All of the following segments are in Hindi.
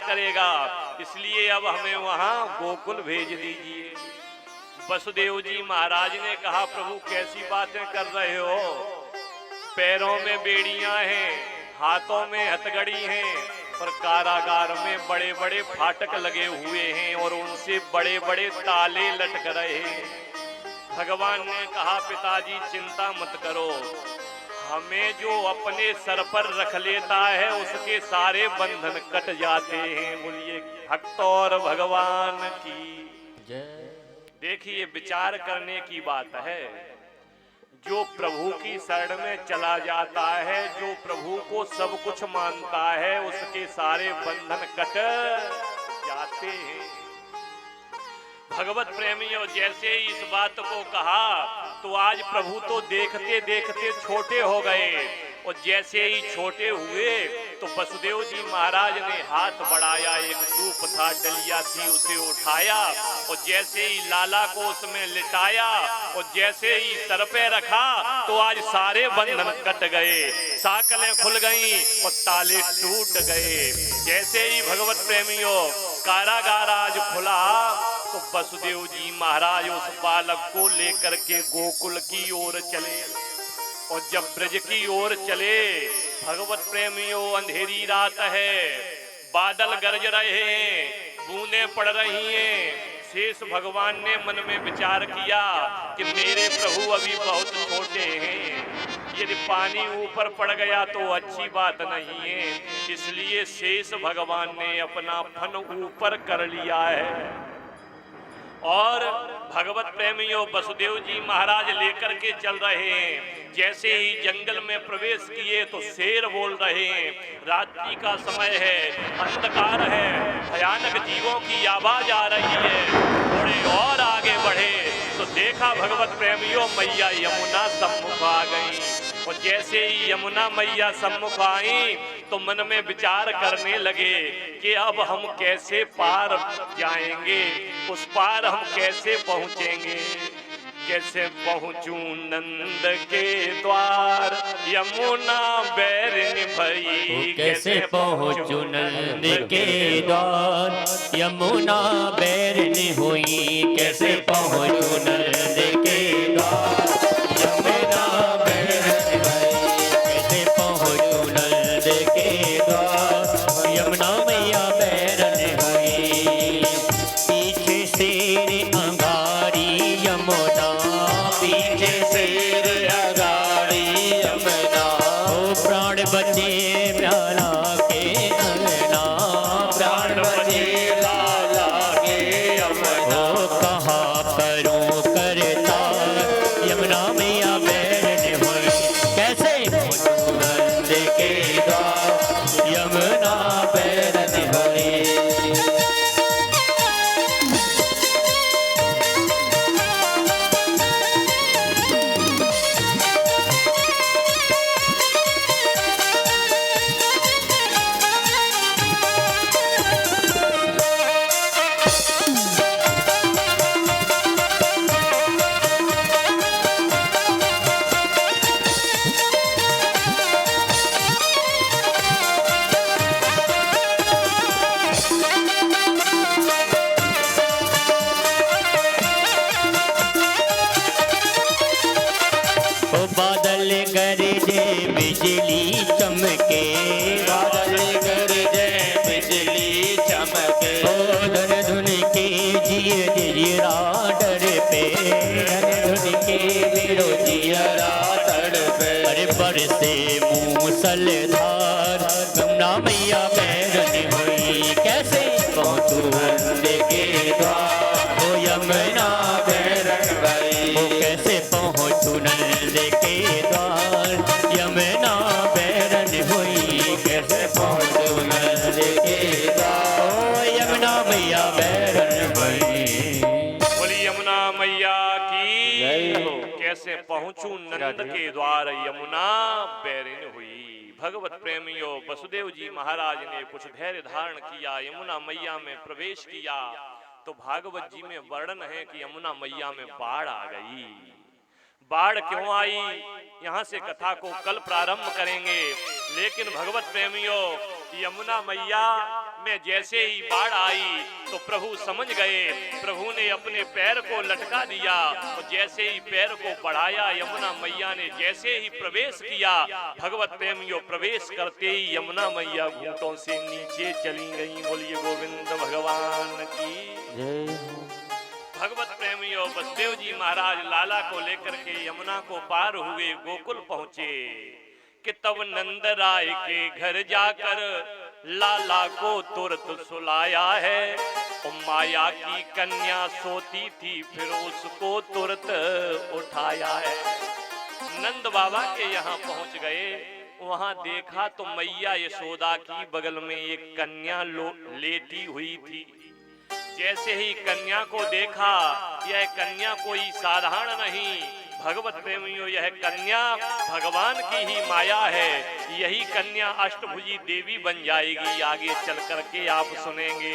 करेगा, इसलिए अब हमें वहां गोकुल भेज दीजिए। वसुदेव जी महाराज ने कहा, प्रभु कैसी बातें कर रहे हो, पैरों में बेड़ियां हैं, हाथों में हथकड़ी हैं, पर कारागार में बड़े बड़े फाटक लगे हुए हैं और उनसे बड़े बड़े ताले लटक रहे हैं। भगवान ने कहा, पिताजी चिंता मत करो, हमें जो अपने सर पर रख लेता है उसके सारे बंधन कट जाते हैं। बोलिए भक्त और भगवान की जय। देखिए विचार करने की बात है, जो प्रभु की शरण में चला जाता है, जो प्रभु को सब कुछ मानता है, उसके सारे बंधन कट जाते हैं। भगवत प्रेमियों, जैसे ही इस बात को कहा तो आज प्रभु तो देखते देखते छोटे हो गए, और जैसे ही छोटे हुए तो वसुदेव जी महाराज ने हाथ बढ़ाया, एक सूप था, डलिया थी, उसे उठाया और जैसे ही लाला को उसमें लिटाया और जैसे ही सर पे रखा तो आज सारे बंधन कट गए, साकलें खुल गईं और ताले टूट गए। जैसे ही भगवत प्रेमियों कारागार आज खुला तो वसुदेव जी महाराज उस बालक को लेकर के गोकुल की ओर चले, और जब ब्रज की ओर चले, भगवत प्रेमियों अंधेरी रात है, बादल गरज रहे हैं, बूंदें पड़ रही हैं। शेष भगवान ने मन में विचार किया कि मेरे प्रभु अभी बहुत छोटे हैं, यदि पानी ऊपर पड़ गया तो अच्छी बात नहीं है, इसलिए शेष भगवान ने अपना फन ऊपर कर लिया है। और भगवत प्रेमियों वसुदेव जी महाराज लेकर के चल रहे हैं। जैसे ही जंगल में प्रवेश किए तो शेर बोल रहे हैं, रात्रि का समय है, अंधकार है, भयानक जीवों की आवाज आ रही है। थोड़े और आगे बढ़े तो देखा भगवत प्रेमियों मैया यमुना सम्मुख आ गई, और जैसे ही यमुना मैया सम्मुख आई तो मन में विचार करने लगे कि अब हम कैसे पार जाएंगे, उस पार हम कैसे पहुंचेंगे। कैसे पहुंचूं नंद के द्वार, यमुना बैरन भई, कैसे पहुंचूं नंद के द्वार, यमुना बैरन हुई। कैसे पहुंचूं नंद के द्वार, यमुना बैरन भई। कैसे पहुंचूं नंद के द्वार, यमुना मैया बैरन हुई। पीछे शेर अंगारी यमुना, पीछे शेर अंगारी यमुना। ओ प्राण बचे प्याला के अंगना, प्राण बचे लाला के यमुना। ओ कहाँ करूं करता, यमुना मैया बैरन हुई। कैसे पहुंचूं नंद के द्वार, यमुना बैरन हुई। बादल गरजे बिजली चमके, बादल गरजे बिजली चमके। ओ धन धुन के जिए जियरा डर पे, धन धुन के मेरो जियरा डर पे। अरे बरसे मूसलधार, यमुना मैया बैरन हुई। कैसे पहुंचूं नंद के द्वार, ओ यमुना बैरन भई। ओ कैसे पहुंचूं नंद के द्वार, यमुना बैरन हुई। कैसे पहुंचूं नंद के द्वार, ओ यमुना मैया बैरन भई। बोली यमुना मैया की। कैसे पहुंचूं नंद के द्वार, यमुना बैरन हुई। भगवत प्रेमियों वसुदेव जी महाराज ने कुछ धैर्य धारण किया, यमुना मैया में प्रवेश किया तो भागवत जी में वर्णन है कि यमुना मैया में बाढ़ आ गई। बाढ़ क्यों आई, यहाँ से कथा को कल प्रारंभ करेंगे। लेकिन भगवत प्रेमियों यमुना मैया में जैसे ही बाढ़ आई तो प्रभु समझ गए। प्रभु ने अपने पैर को लटका दिया और जैसे ही पैर को बढ़ाया, यमुना मैया ने जैसे ही प्रवेश किया, भगवत प्रेमियों प्रवेश करते ही यमुना मैया घूंटों से नीचे चली गई। बोलिए गोविंद भगवान की जय। भगवत प्रेमियों वसुदेव जी महाराज लाला को लेकर के यमुना को पार हुए, गोकुल पहुंचे कि तब नंद राय के घर जाकर लाला को तुरंत सुलाया है। और माया की कन्या सोती थी, फिर उसको तुरंत उठाया है। नंद बाबा के यहाँ पहुंच गए, वहां देखा तो मैया यशोदा की बगल में एक कन्या लेटी हुई थी। जैसे ही कन्या को देखा, यह कन्या कोई साधारण नहीं, भगवत प्रेमियों यह कन्या भगवान की ही माया है। यही कन्या अष्टभुजी देवी बन जाएगी, आगे चल करके आप सुनेंगे।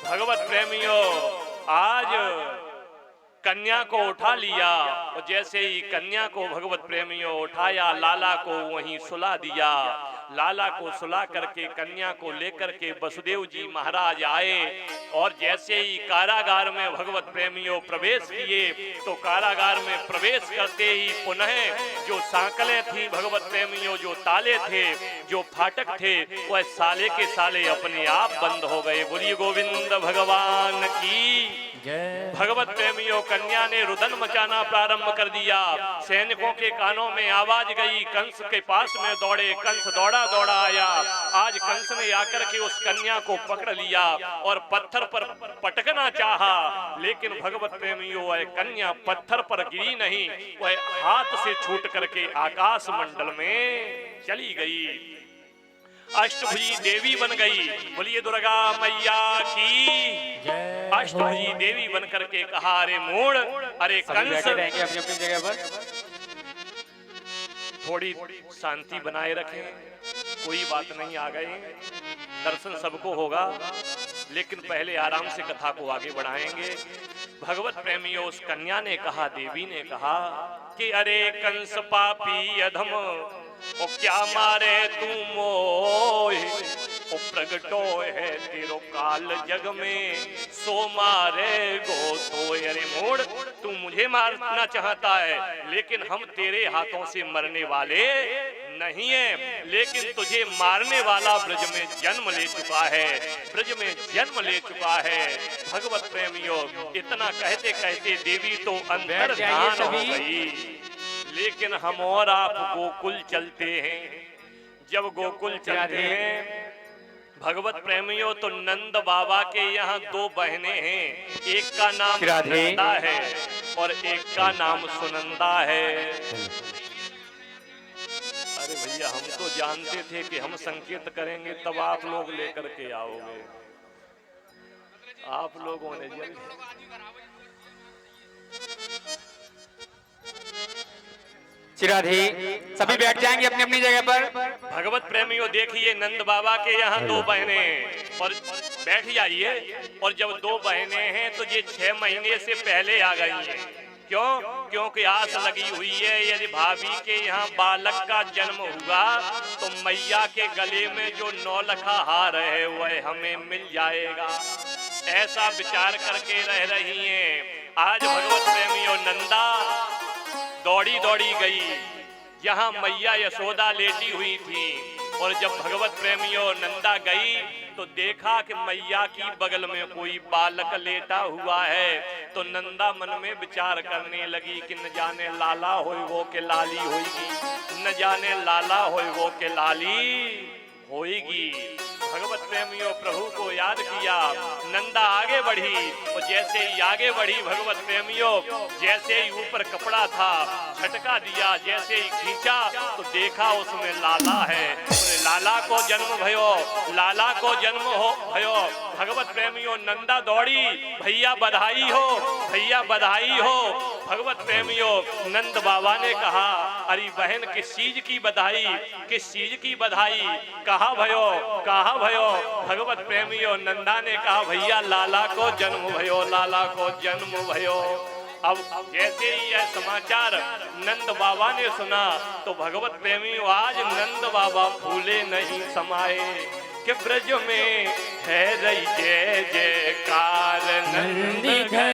भगवत प्रेमियों आज कन्या को उठा लिया और जैसे ही कन्या को भगवत प्रेमियों उठाया, लाला को वहीं सुला दिया। लाला को सुला करके कन्या को लेकर के वसुदेव जी महाराज आए और जैसे ही कारागार में भगवत प्रेमियों प्रवेश किए तो कारागार में प्रवेश करते ही पुनः जो सांकलें थी भगवत प्रेमियों, जो ताले थे, जो फाटक थे, वह साले के साले अपने आप बंद हो गए। बोलिए गोविंद भगवान की जय। भगवत प्रेमियों कन्या ने रुदन मचाना प्रारंभ कर दिया। सैनिकों के कानों में आवाज गई, कंस के पास में दौड़े। कंस दौड़ा दौड़ा आया। आज कंस ने आकर के उस कन्या को पकड़ लिया और पत्थर पर पटकना चाहा, लेकिन भगवत प्रेमियों वह कन्या पत्थर पर गिरी नहीं, वह हाथ से छूट करके आकाश मंडल में चली गई, अष्टभुजी देवी बन गई। बोलिए दुर्गा मैया की जय। अष्टभुजी देवी बन करके कहा, अरे मूढ़, अरे कंस, अपनी अपनी जगह पर थोड़ी शांति बनाए रखें, कोई बात नहीं, आ गए, दर्शन सबको होगा, लेकिन पहले आराम से कथा को आगे बढ़ाएंगे। भगवत प्रेमियों उस कन्या ने कहा, देवी ने कहा कि अरे कंस पापी अधम, ओ क्या मारे तू मोह, ओ प्रगटो है तेरो काल जग में, सो मारे गो तो। अरे मूढ़, तू मुझे मारना चाहता है, लेकिन हम तेरे हाथों से मरने वाले नहीं है, लेकिन तुझे मारने वाला ब्रज में जन्म ले चुका है, ब्रज में जन्म ले चुका है। भगवत प्रेमियों इतना कहते कहते देवी तो अंतर ध्यान हो गई। लेकिन हम और आप गोकुल चलते हैं। जब गोकुल चलते हैं भगवत प्रेमियों तो नंद बाबा के यहाँ दो बहनें हैं, एक का नाम नंदा है और एक का नाम सुनंदा है। अरे भैया, हम तो जानते थे कि हम संकेत करेंगे तब आप लोग लेकर के आओगे, आप लोगों ने जल्दी। चिराधी सभी बैठ जाएंगे अपनी अपनी जगह पर। भगवत प्रेमियों देखिए, नंद बाबा के यहाँ दो बहनें, और बैठ जाइए। और जब दो बहनें हैं तो ये 6 महीने से पहले आ गई हैं। क्यों? क्योंकि आस लगी हुई है, यदि भाभी के यहाँ बालक का जन्म हुआ तो मैया के गले में जो 9 लखा हार है वह हमें मिल जाएगा, ऐसा विचार करके रह रही हैं। आज भगवत प्रेमियों नंदा दौड़ी दौड़ी गई जहां मैया यशोदा लेटी हुई थी, और जब भगवत प्रेमियों नंदा गई तो देखा कि मैया की बगल में कोई बालक लेटा हुआ है। तो नंदा मन में विचार करने लगी कि न जाने लाला होय वो के लाली होगी, न जाने लाला होय वो के लाली होगी। भगवत प्रेमियों प्रभु को याद किया, नंदा आगे बढ़ी, और जैसे ही आगे बढ़ी भगवत प्रेमियों, जैसे ही ऊपर कपड़ा था झटका दिया, जैसे ही खींचा तो देखा उसमें लाला है। लाला को जन्म भयो, लाला को जन्म हो भयो। भगवत प्रेमियों नंदा दौड़ी, भैया बधाई हो, भैया बधाई हो। भगवत प्रेमियों नंद बाबा ने कहा, अरे बहन किस चीज की बधाई, किस चीज की बधाई, कहा भयो, कहा भयो। भगवत प्रेमियों नंदा ने कहा, भैया लाला को जन्म भयो, लाला को जन्म भयो। अब जैसे ही यह समाचार नंद बाबा ने सुना तो भगवत प्रेमियों आज नंद बाबा फूले नहीं समाये, कि ब्रज में है रही जय जयकार नंद नंदी घर